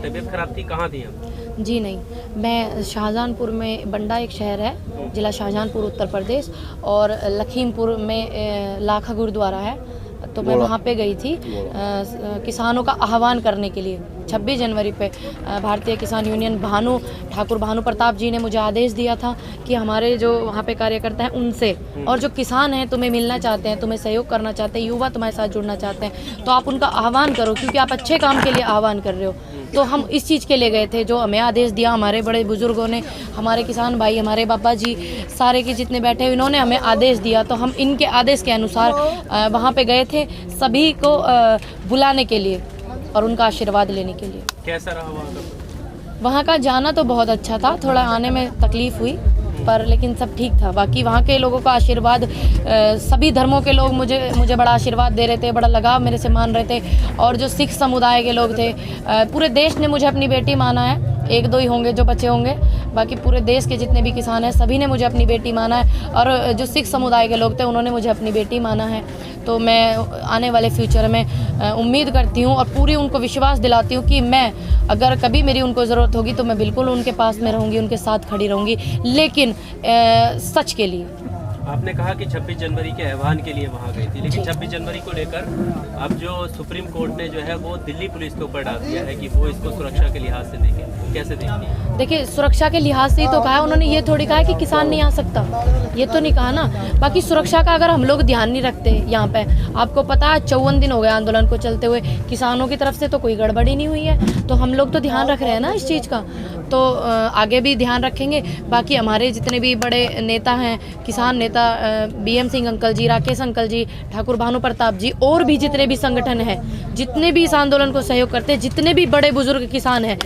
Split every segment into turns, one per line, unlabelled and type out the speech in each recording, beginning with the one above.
तबीयत खराब थी, कहाँ थी हम?
जी नहीं, मैं शाहजहानपुर में, बंडा एक शहर है, जिला शाहजहानपुर उत्तर प्रदेश, और लखीमपुर में लाखा गुरुद्वारा है, तो मैं वहाँ पे गई थी किसानों का आह्वान करने के लिए। 26 जनवरी पे भारतीय किसान यूनियन ठाकुर भानु प्रताप जी ने मुझे आदेश दिया था कि हमारे जो वहाँ पे कार्यकर्ता हैं उनसे, और जो किसान हैं तुम्हें मिलना चाहते हैं, तुम्हें सहयोग करना चाहते हैं, युवा तुम्हारे साथ जुड़ना चाहते हैं, तो आप उनका आह्वान करो, क्योंकि आप अच्छे काम के लिए आह्वान कर रहे हो। तो हम इस चीज़ के लिए गए थे, जो हमें आदेश दिया हमारे बड़े बुजुर्गों ने, हमारे किसान भाई, हमारे बाबा जी, सारे के जितने बैठे इन्होंने हमें आदेश दिया, तो हम इनके आदेश के अनुसार वहाँ पे गए थे सभी को बुलाने के लिए और उनका आशीर्वाद लेने के लिए।
कैसा रहा वहाँ का?
वहाँ का जाना तो बहुत अच्छा था, थोड़ा आने में तकलीफ हुई, पर लेकिन सब ठीक था। बाकी वहाँ के लोगों का आशीर्वाद, सभी धर्मों के लोग मुझे बड़ा आशीर्वाद दे रहे थे, बड़ा लगाव मेरे से मान रहे थे। और जो सिख समुदाय के लोग थे, पूरे देश ने मुझे अपनी बेटी माना है, एक दो ही होंगे जो बच्चे होंगे, बाकी पूरे देश के जितने भी किसान हैं सभी ने मुझे अपनी बेटी माना है। और जो सिख समुदाय के लोग थे उन्होंने मुझे अपनी बेटी माना है। तो मैं आने वाले फ्यूचर में उम्मीद करती हूँ और पूरी उनको विश्वास दिलाती हूँ कि मैं, अगर कभी मेरी उनको ज़रूरत होगी तो मैं बिल्कुल उनके पास में रहूँगी, उनके साथ खड़ी रहूँगी, लेकिन सच के लिए।
आपने कहा कि 26 जनवरी के आह्वान के लिए वहाँ गई थी, लेकिन 26 जनवरी को लेकर अब जो सुप्रीम कोर्ट ने जो है वो दिल्ली पुलिस के ऊपर डाल दिया है कि वो इसको सुरक्षा के लिहाज से देखें, कैसे देखती है?
देखिए, सुरक्षा के लिहाज से ही तो कहा है उन्होंने, ये थोड़ी कहा है कि किसान नहीं आ सकता, ये तो नहीं कहा ना। बाकी सुरक्षा का अगर हम लोग ध्यान नहीं रखते यहाँ पे, आपको पता है 54 दिन हो गए आंदोलन को चलते हुए, किसानों की तरफ से तो कोई गड़बड़ी नहीं हुई है, तो हम लोग तो ध्यान रख रहे हैं ना इस चीज़ का, तो आगे भी ध्यान रखेंगे। बाकी हमारे जितने भी बड़े नेता हैं, किसान नेता BM सिंह अंकल जी, राकेश अंकल जी, ठाकुर भानु प्रताप जी, और भी जितने भी संगठन हैं, जितने भी इस आंदोलन को सहयोग करते हैं, जितने भी बड़े बुजुर्ग किसान हैं,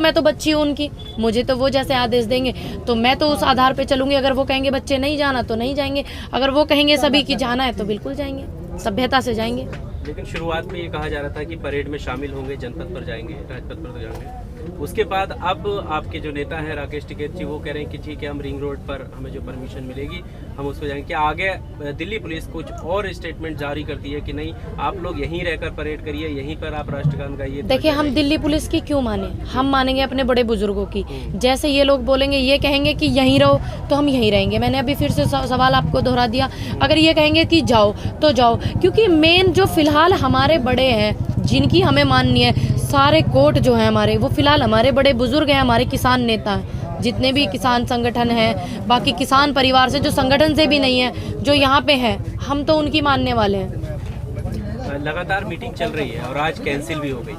मैं तो बच्ची हूँ उनकी, मुझे तो वो जैसे आदेश देंगे तो मैं तो उस आधार पे चलूँगी। अगर वो कहेंगे बच्चे नहीं जाना तो नहीं जाएंगे, अगर वो कहेंगे सभी की जाना है तो बिल्कुल जाएंगे, सभ्यता से जाएंगे।
लेकिन शुरुआत में ये कहा जा रहा था कि परेड में शामिल होंगे, जनपद पर जाएंगे, राजपथ पर जाएंगे, उसके बाद अब आपके जो नेता हैं राकेश टिकैत जी, वो कह रहे हैं कि ठीक है, हम रिंग रोड पर हमें जो परमिशन मिलेगी हम उस पर जाएंगे। क्या आगे दिल्ली पुलिस कुछ और स्टेटमेंट जारी करती है कि नहीं, आप लोग यहीं रहकर परेड करिए, यहीं पर आप राष्ट्रगान गाइए?
देखिए, हम दिल्ली पुलिस की क्यों माने, हम मानेंगे अपने बड़े बुजुर्गों की। जैसे ये लोग बोलेंगे, ये कहेंगे कि यहीं रहो तो हम यहीं रहेंगे। मैंने अभी फिर से सवाल आपको दोहरा दिया, अगर ये कहेंगे कि जाओ तो जाओ, क्योंकि मेन जो फिलहाल हमारे बड़े हैं जिनकी हमें माननी है, सारे कोर्ट जो हैं हमारे, वो फिलहाल हमारे बड़े बुजुर्ग हैं, हमारे किसान नेता हैं, जितने भी किसान संगठन हैं, बाकी किसान परिवार से जो संगठन से भी नहीं है, जो यहाँ पे हैं, हम तो उनकी मानने वाले हैं।
लगातार मीटिंग चल रही है और आज कैंसिल भी हो गई,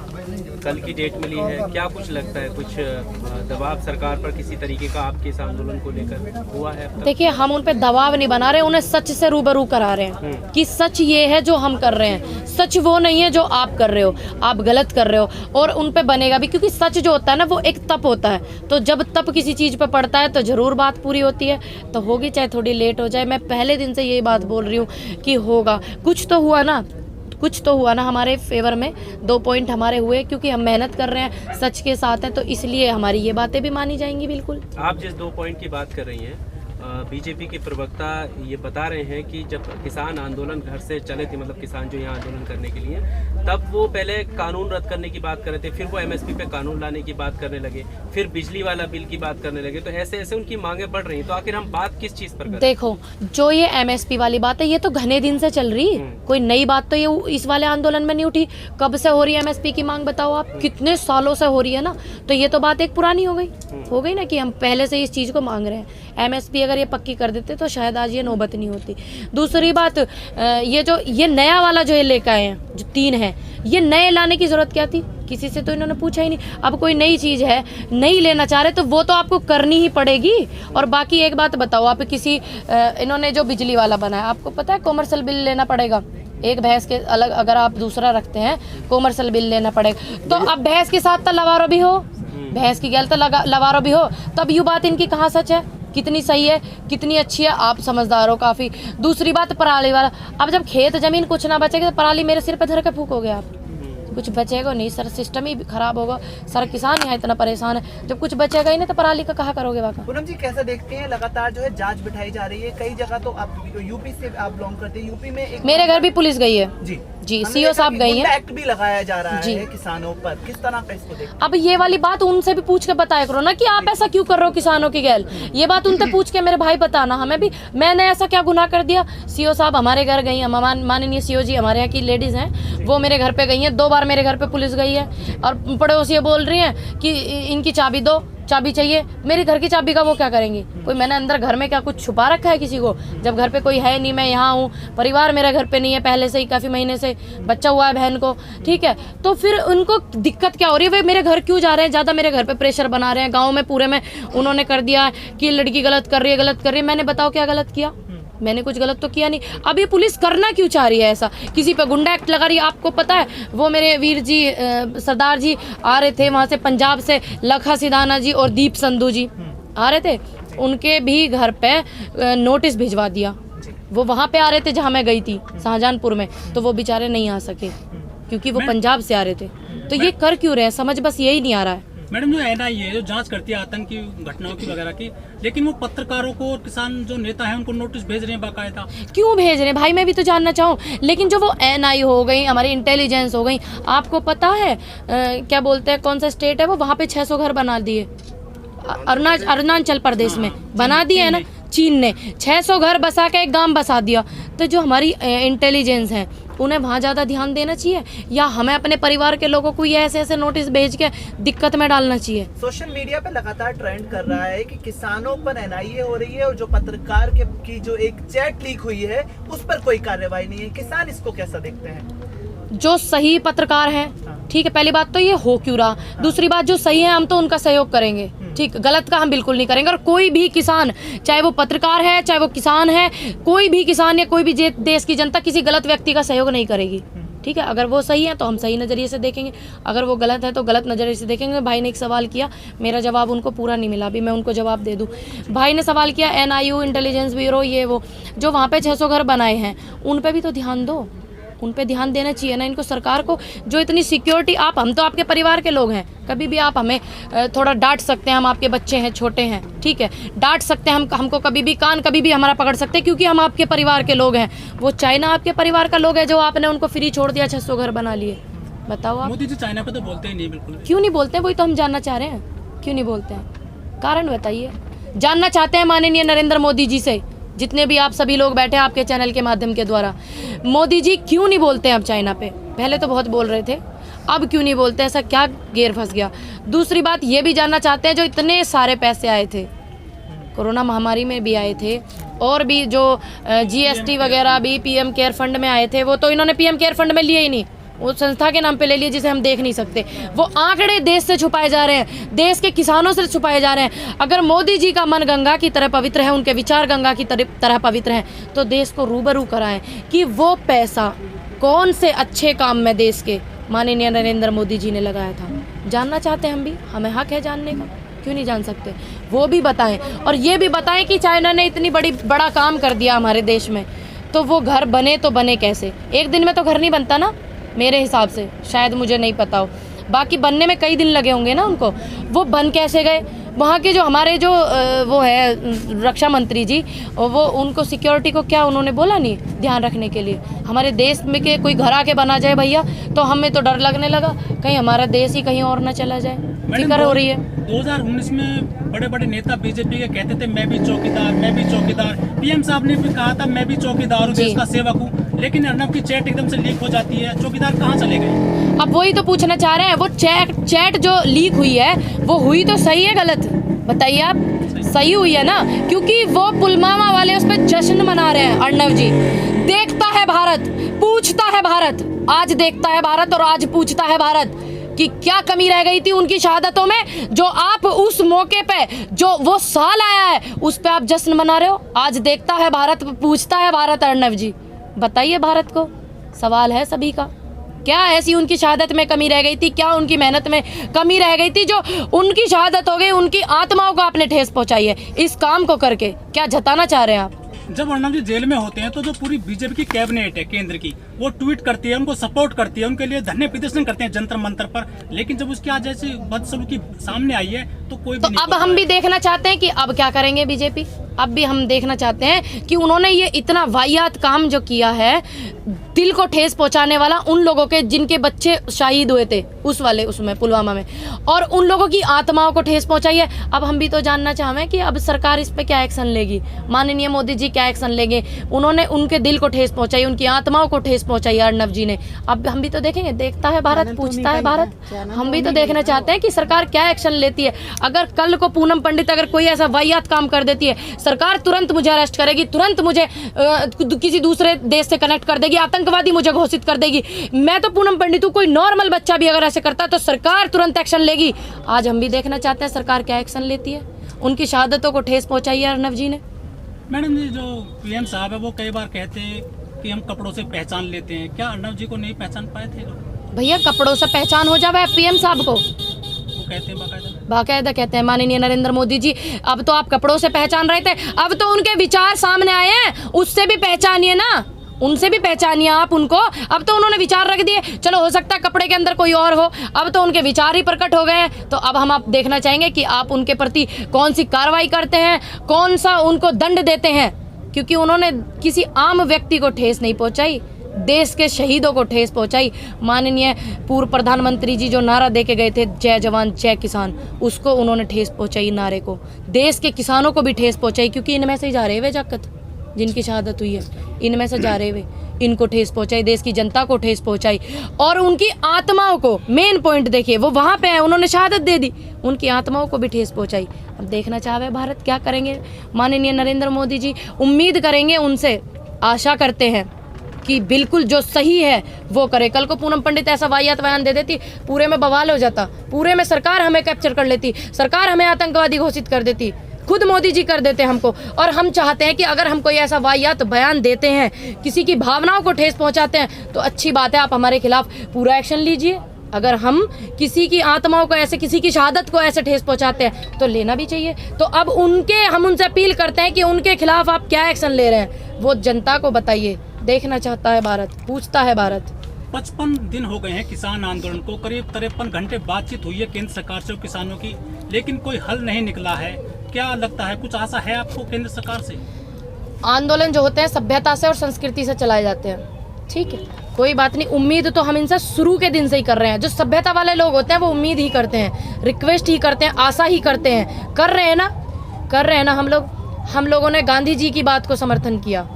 कल की डेट मिली है, क्या कुछ लगता है, कुछ दबाव सरकार पर किसी तरीके का आपके इस आंदोलन को लेकर हुआ है?
देखिए, हम उन पे दबाव नहीं बना रहे, उन्हें सच से रूबरू करा रहे हैं कि सच ये है जो हम कर रहे हैं, सच वो नहीं है जो आप कर रहे हो, आप गलत कर रहे हो, और उन पे बनेगा भी, क्योंकि सच जो होता है ना वो एक तप होता है, तो जब तप किसी चीज़ पे पड़ता है तो ज़रूर बात पूरी होती है, तो होगी चाहे थोड़ी लेट हो जाए। मैं पहले दिन से यही बात बोल रही हूँ कि होगा, कुछ तो हुआ ना, कुछ तो हुआ ना हमारे फेवर में, 2 पॉइंट हमारे हुए, क्योंकि हम मेहनत कर रहे हैं, सच के साथ हैं, तो इसलिए हमारी ये बातें भी मानी जाएंगी। बिल्कुल।
आप जिस 2 पॉइंट की बात कर रही हैं, बीजेपी के प्रवक्ता ये बता रहे हैं कि जब किसान आंदोलन घर से चले थे, मतलब किसान जो यहाँ आंदोलन करने के लिए, तब वो पहले कानून रद्द करने की बात कर रहे थे, फिर वो MSP पे कानून लाने की बात करने लगे, फिर बिजली वाला बिल की बात करने लगे, तो ऐसे ऐसे उनकी मांगे बढ़ रही हैं। तो आखिर हम बात किस चीज़ पर करें?
देखो, जो ये MSP वाली बात है, ये तो घने दिन से चल रही, कोई नई बात तो ये इस वाले आंदोलन में नहीं उठी। कब से हो रही है MSP की मांग, बताओ आप, कितने सालों से हो रही है ना, तो ये तो बात एक पुरानी हो गई ना, कि हम पहले से इस चीज़ को मांग रहे हैं। MSP अगर ये पक्की कर देते तो शायद आज ये नौबत नहीं होती। दूसरी बात, ये नया वाला जो ये लेकर आए हैं, जो 3 है, ये नए लाने की जरूरत क्या थी? किसी से तो इन्होंने पूछा ही नहीं। अब कोई नई चीज़ है, नहीं लेना चाह रहे, तो वो तो आपको करनी ही पड़ेगी। और बाकी एक बात बताओ, आप इन्होंने जो बिजली वाला बनाया, आपको पता है कॉमर्शियल बिल लेना पड़ेगा, एक भैंस के अलग अगर आप दूसरा रखते हैं कॉमर्शियल बिल लेना पड़ेगा। तो अब भैंस के साथ तो लवारो भी हो, भैंस की गैल तो लवारो भी हो, तब ये बात इनकी कहाँ सच है, कितनी सही है, कितनी अच्छी है, आप समझदार हो काफ़ी। दूसरी बात, पराली वाला, अब जब खेत जमीन कुछ ना बचेगा तो पराली मेरे सिर पर धर के फूकोगे आप, कुछ बचेगा नहीं सर, सिस्टम ही खराब होगा, सारा किसान यहाँ इतना परेशान है, जब कुछ बचेगा ही नहीं तो पराली का कहाँ करोगे वाका।
पूनम जी, कैसा देखते हैं लगातार जो है जांच बिठाई जा रही है, कई जगह तो आप यूपी से आप बिलोंग करते हैं, यूपी में एक
मेरे घर भी पुलिस गई है
जी,
जी,
हमने
सीओ
देखा
साहब
कि
गई
गुंडा
हैं।
एक्ट भी लगाया जा रहा
जी।
है किसानों पर, किस तरह का इसको देखते
अब ये वाली बात उनसे भी पूछ के बताया करो ना कि आप ऐसा क्यों कर रहे हो किसानों की गैल। ये बात उनसे पूछ के मेरे भाई बताना हमें भी, मैंने ऐसा क्या गुनाह कर दिया। सीओ साहब हमारे घर गई हैं, माननीय सीओ जी हमारे यहाँ की लेडीज हैं, वो मेरे घर पे गई हैं, 2 बार मेरे घर पे पुलिस गई है और पड़ोसी बोल रही हैं कि इनकी चाबी दो, चाबी चाहिए। मेरी घर की चाबी का वो क्या करेंगी? कोई मैंने अंदर घर में क्या कुछ छुपा रखा है किसी को? जब घर पे कोई है नहीं, मैं यहाँ हूँ, परिवार मेरे घर पे नहीं है पहले से ही, काफ़ी महीने से बच्चा हुआ है बहन को, ठीक है, तो फिर उनको दिक्कत क्या हो रही है? वे मेरे घर क्यों जा रहे हैं? ज़्यादा मेरे घर पे प्रेशर बना रहे हैं। गाँव में पूरे में उन्होंने कर दिया कि लड़की गलत कर रही है, गलत कर रही है। मैंने बताओ क्या गलत किया? मैंने कुछ गलत तो किया नहीं। अब ये पुलिस करना क्यों चाह रही है ऐसा? किसी पे गुंडा एक्ट लगा रही है। आपको पता है वो मेरे वीर जी सरदार जी आ रहे थे वहाँ से पंजाब से, लखा सिधाना जी और दीप संधू जी आ रहे थे, उनके भी घर पे नोटिस भिजवा दिया। वो वहाँ पे आ रहे थे जहाँ मैं गई थी शाहजहानपुर में, तो वो बेचारे नहीं आ सके क्योंकि वो पंजाब से आ रहे थे। तो ये कर क्यों रहे हैं? समझ बस यही नहीं आ रहा है।
मैडम, जो एनआईए जो जांच करती है आतंकी घटनाओं की वगैरह की, लेकिन वो पत्रकारों को और किसान जो नेता हैं उनको नोटिस भेज रहे हैं बाकायदा।
क्यों भेज रहे हैं भाई? मैं भी तो जानना चाहूँ। लेकिन जो वो एनआई हो गई, हमारी इंटेलिजेंस हो गई, आपको पता है क्या बोलते हैं, कौन सा स्टेट है वो, वहाँ पे 600 घर बना दिए। अरुणाचल प्रदेश में बना दिए है ना, चीन ने 600 घर बसा के एक गांव बसा दिया। तो जो हमारी इंटेलिजेंस है उन्हें वहाँ ज़्यादा ध्यान देना चाहिए, या हमें अपने परिवार के लोगों को ये ऐसे ऐसे नोटिस भेज के दिक्कत में डालना चाहिए?
सोशल मीडिया पे लगातार ट्रेंड कर रहा है कि किसानों पर एनआईए हो रही है और जो पत्रकार की जो एक चैट लीक हुई है उस पर कोई कार्रवाई नहीं है। किसान इसको कैसा देखते हैं?
जो सही पत्रकार हैं, ठीक है, पहली बात तो ये हो क्यों रहा। दूसरी बात, जो सही है हम तो उनका सहयोग करेंगे, ठीक, गलत का हम बिल्कुल नहीं करेंगे। और कोई भी किसान, चाहे वो पत्रकार है चाहे वो किसान है, कोई भी किसान या कोई भी देश की जनता किसी गलत व्यक्ति का सहयोग नहीं करेगी, ठीक है। अगर वो सही है तो हम सही नज़रिए से देखेंगे, अगर वो गलत है तो गलत नज़रिए से देखेंगे। भाई ने एक सवाल किया, मेरा जवाब उनको पूरा नहीं मिला, अभी मैं उनको जवाब दे दूं। भाई ने सवाल किया एनआईयू, इंटेलिजेंस ब्यूरो, ये वो जो वहाँ पे 600 घर बनाए हैं उन पे भी तो ध्यान दो, उन पे ध्यान देना चाहिए ना इनको, सरकार को। जो इतनी सिक्योरिटी, आप, हम तो आपके परिवार के लोग हैं, कभी भी आप हमें थोड़ा डांट सकते हैं, हम आपके बच्चे हैं, छोटे हैं, ठीक है, डांट सकते हैं, हमको कभी भी कान कभी भी हमारा पकड़ सकते हैं क्योंकि हम आपके परिवार के लोग हैं। वो चाइना आपके परिवार का लोग है जो आपने उनको फ्री छोड़ दिया, 600 घर बना लिए। बताओ आप।
मोदी जी चाइना पे तो बोलते ही नहीं बिल्कुल।
क्यों नहीं बोलते हैं? वही तो हम जानना चाह रहे हैं, क्यों नहीं बोलते हैं? कारण बताइए। जानना चाहते हैं माननीय नरेंद्र मोदी जी से, जितने भी आप सभी लोग बैठे हैं आपके चैनल के माध्यम के द्वारा, मोदी जी क्यों नहीं बोलते हैं अब चाइना पे? पहले तो बहुत बोल रहे थे, अब क्यों नहीं बोलते? ऐसा क्या गेर फंस गया? दूसरी बात ये भी जानना चाहते हैं, जो इतने सारे पैसे आए थे कोरोना महामारी में भी आए थे, और भी जो जीएसटी वगैरह भी पीएम केयर फंड में आए थे, वो तो इन्होंने पीएम केयर फंड में लिए ही नहीं, वो संस्था के नाम पे ले लिए जिसे हम देख नहीं सकते। वो आंकड़े देश से छुपाए जा रहे हैं, देश के किसानों से छुपाए जा रहे हैं। अगर मोदी जी का मन गंगा की तरह पवित्र है, उनके विचार गंगा की तरह पवित्र हैं, तो देश को रूबरू कराएं कि वो पैसा कौन से अच्छे काम में देश के माननीय नरेंद्र मोदी जी ने लगाया था। जानना चाहते हैं हम भी, हमें हक है जानने का, क्यों नहीं जान सकते? वो भी बताएं, और ये भी बताएं कि चाइना ने इतनी बड़ा काम कर दिया हमारे देश में, तो वो घर बने तो बने कैसे? एक दिन में तो घर नहीं बनता ना, मेरे हिसाब से, शायद मुझे नहीं पता हो, बाकी बनने में कई दिन लगे होंगे ना उनको। वो बन कैसे गए? वहाँ के जो हमारे जो वो है रक्षा मंत्री जी, वो उनको सिक्योरिटी को क्या उन्होंने बोला नहीं ध्यान रखने के लिए? हमारे देश में के कोई घर आके बना जाए भैया, तो हमें तो डर लगने लगा कहीं हमारा देश ही कहीं और ना चला जाए, फिक्र हो रही है।
2019 में बड़े बड़े नेता बीजेपी के कहते थे मैं भी चौकीदार, मैं भी चौकीदार। पीएम साहब ने भी कहा था मैं भी चौकीदार हूँ, देश का सेवक हूँ, लेकिन अर्नब की चैट एकदम से लीक हो जाती है, चौकीदार कहाँ चले गए?
अब वही तो पूछना चाह रहे हैं, वो चैट जो लीक हुई है वो हुई तो सही है गलत? बताइए आप। सही हुई है ना, क्योंकि वो पुलवामा वाले उस पर जश्न मना रहे हैं। अर्नब जी, देखता है भारत, पूछता है भारत, आज देखता है भारत और आज पूछता है भारत कि क्या कमी रह गई थी उनकी शहादतों में, जो आप उस मौके पे जो वो साल आया है उस पे आप जश्न मना रहे हो। आज देखता है भारत, पूछता है भारत। अर्नब जी बताइए भारत को, सवाल है सभी का, क्या ऐसी उनकी शहादत में कमी रह गई थी, क्या उनकी मेहनत में कमी रह गई थी जो उनकी शहादत हो गई, उनकी आत्माओं को आपने ठेस पहुंचाई है इस काम को करके? क्या जताना चाह रहे हैं आप?
जब अर्नब जी जेल में होते हैं तो जो पूरी बीजेपी की कैबिनेट है केंद्र की, वो ट्वीट करती है, उनको सपोर्ट करती है, उनके लिए धरने प्रदर्शन करते हैं जंतर मंतर पर, लेकिन जब उसकी आज ऐसी बदसलूकी सामने आई है तो कोई भी
तो
नहीं
अब
बोल
हम
रहा
भी
है।
देखना चाहते हैं कि अब क्या करेंगे बीजेपी। अब भी हम देखना चाहते हैं कि उन्होंने ये इतना वाहियात काम जो किया है, दिल को ठेस पहुंचाने वाला, उन लोगों के जिनके बच्चे शहीद हुए थे उसमें पुलवामा में, और उन लोगों की आत्माओं को ठेस पहुंचाई है। अब हम भी तो जानना चाहें कि अब सरकार इस पे क्या एक्शन लेगी, माननीय मोदी जी क्या एक्शन लेंगे। उन्होंने उनके दिल को ठेस पहुंचाई, उनकी आत्माओं को ठेस पहुंचाई अर्नब जी ने। अब हम भी तो देखेंगे, देखता है भारत, पूछता है भारत। हम भी तो देखना चाहते हैं कि सरकार क्या एक्शन लेती है। अगर कल को पूनम पंडित अगर कोई ऐसा वाहियात काम कर देती है, सरकार तुरंत मुझे अरेस्ट करेगी, तुरंत मुझे किसी दूसरे देश से कनेक्ट कर देगी, आतंकवादी मुझे घोषित कर देगी। मैं तो पूनम पंडित हूँ, कोई नॉर्मल बच्चा भी अगर ऐसे करता है तो सरकार तुरंत एक्शन लेगी। आज हम भी देखना चाहते हैं सरकार क्या एक्शन लेती है। उनकी शहादतों को ठेस पहुंचाई है अर्नब जी ने।
मैडम जी, जो पीएम साहब है वो कई बार कहते हैं कि हम कपड़ों से पहचान लेते हैं, क्या अर्नब जी को नहीं पहचान पाए थे लोग?
भैया कपड़ों से पहचान हो जावे पीएम साहब को,
वो कहते हैं
बाकायदा कहते हैं माननीय नरेंद्र मोदी जी। अब तो आप कपड़ों से पहचान रहे थे, अब तो उनके विचार सामने आए हैं, उससे भी पहचानिए ना, उनसे भी पहचानिए आप उनको। अब तो उन्होंने विचार रख दिए, चलो हो सकता है कपड़े के अंदर कोई और हो, अब तो उनके विचार ही प्रकट हो गए हैं। तो अब हम आप देखना चाहेंगे कि आप उनके प्रति कौन सी कार्रवाई करते हैं, कौन सा उनको दंड देते हैं, क्योंकि उन्होंने किसी आम व्यक्ति को ठेस नहीं पहुंचाई, देश के शहीदों को ठेस पहुंचाई। माननीय पूर्व प्रधानमंत्री जी जो नारा दे के गए थे, जय जवान जय किसान, उसको उन्होंने ठेस पहुंचाई नारे को। देश के किसानों को भी ठेस पहुंचाई, क्योंकि इनमें से ही जा रहे वे जाकत जिनकी शहादत हुई है, इनमें से जा रहे वे, इनको ठेस पहुंचाई, देश की जनता को ठेस पहुंचाई, और उनकी आत्माओं को, मेन पॉइंट देखिए वो वहाँ पे है, उन्होंने शहादत दे दी, उनकी आत्माओं को भी ठेस पहुंचाई। अब देखना चाहे भारत क्या करेंगे माननीय नरेंद्र मोदी जी। उम्मीद करेंगे उनसे, आशा करते हैं कि बिल्कुल जो सही है वो करे। कल को पूनम पंडित ऐसा वाहियात बयान दे देती, पूरे में बवाल हो जाता, पूरे में सरकार हमें कैप्चर कर लेती, सरकार हमें आतंकवादी घोषित कर देती, खुद मोदी जी कर देते हमको। और हम चाहते हैं कि अगर हम कोई ऐसा वाहियात बयान देते हैं, किसी की भावनाओं को ठेस पहुंचाते हैं, तो अच्छी बात है, आप हमारे खिलाफ पूरा एक्शन लीजिए। अगर हम किसी की आत्माओं को ऐसे, किसी की शहादत को ऐसे ठेस पहुंचाते हैं तो लेना भी चाहिए। तो अब हम उनसे अपील करते हैं कि उनके खिलाफ आप क्या एक्शन ले रहे हैं, वो जनता को बताइए। देखना चाहता है भारत, पूछता है भारत।
55 दिन हो गए हैं किसान आंदोलन को, करीब 53 घंटे बातचीत हुई है केंद्र सरकार से और किसानों की, लेकिन कोई हल नहीं निकला है। क्या लगता है, कुछ आशा है आपको केंद्र सरकार से?
आंदोलन जो होते हैं सभ्यता से और संस्कृति से चलाए जाते हैं, ठीक है, कोई बात नहीं। उम्मीद तो हम इनसे शुरू के दिन से ही कर रहे हैं। जो सभ्यता वाले लोग होते हैं वो उम्मीद ही करते हैं, रिक्वेस्ट ही करते हैं, आशा ही करते हैं। कर रहे हैं ना हम लोगों ने गांधी जी की बात को समर्थन किया,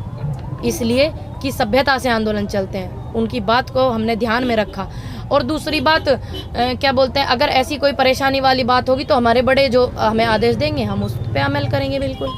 इसलिए कि सभ्यता से आंदोलन चलते हैं, उनकी बात को हमने ध्यान में रखा। और दूसरी बात क्या बोलते हैं, अगर ऐसी कोई परेशानी वाली बात होगी तो हमारे बड़े जो हमें आदेश देंगे हम उस पर अमल करेंगे बिल्कुल।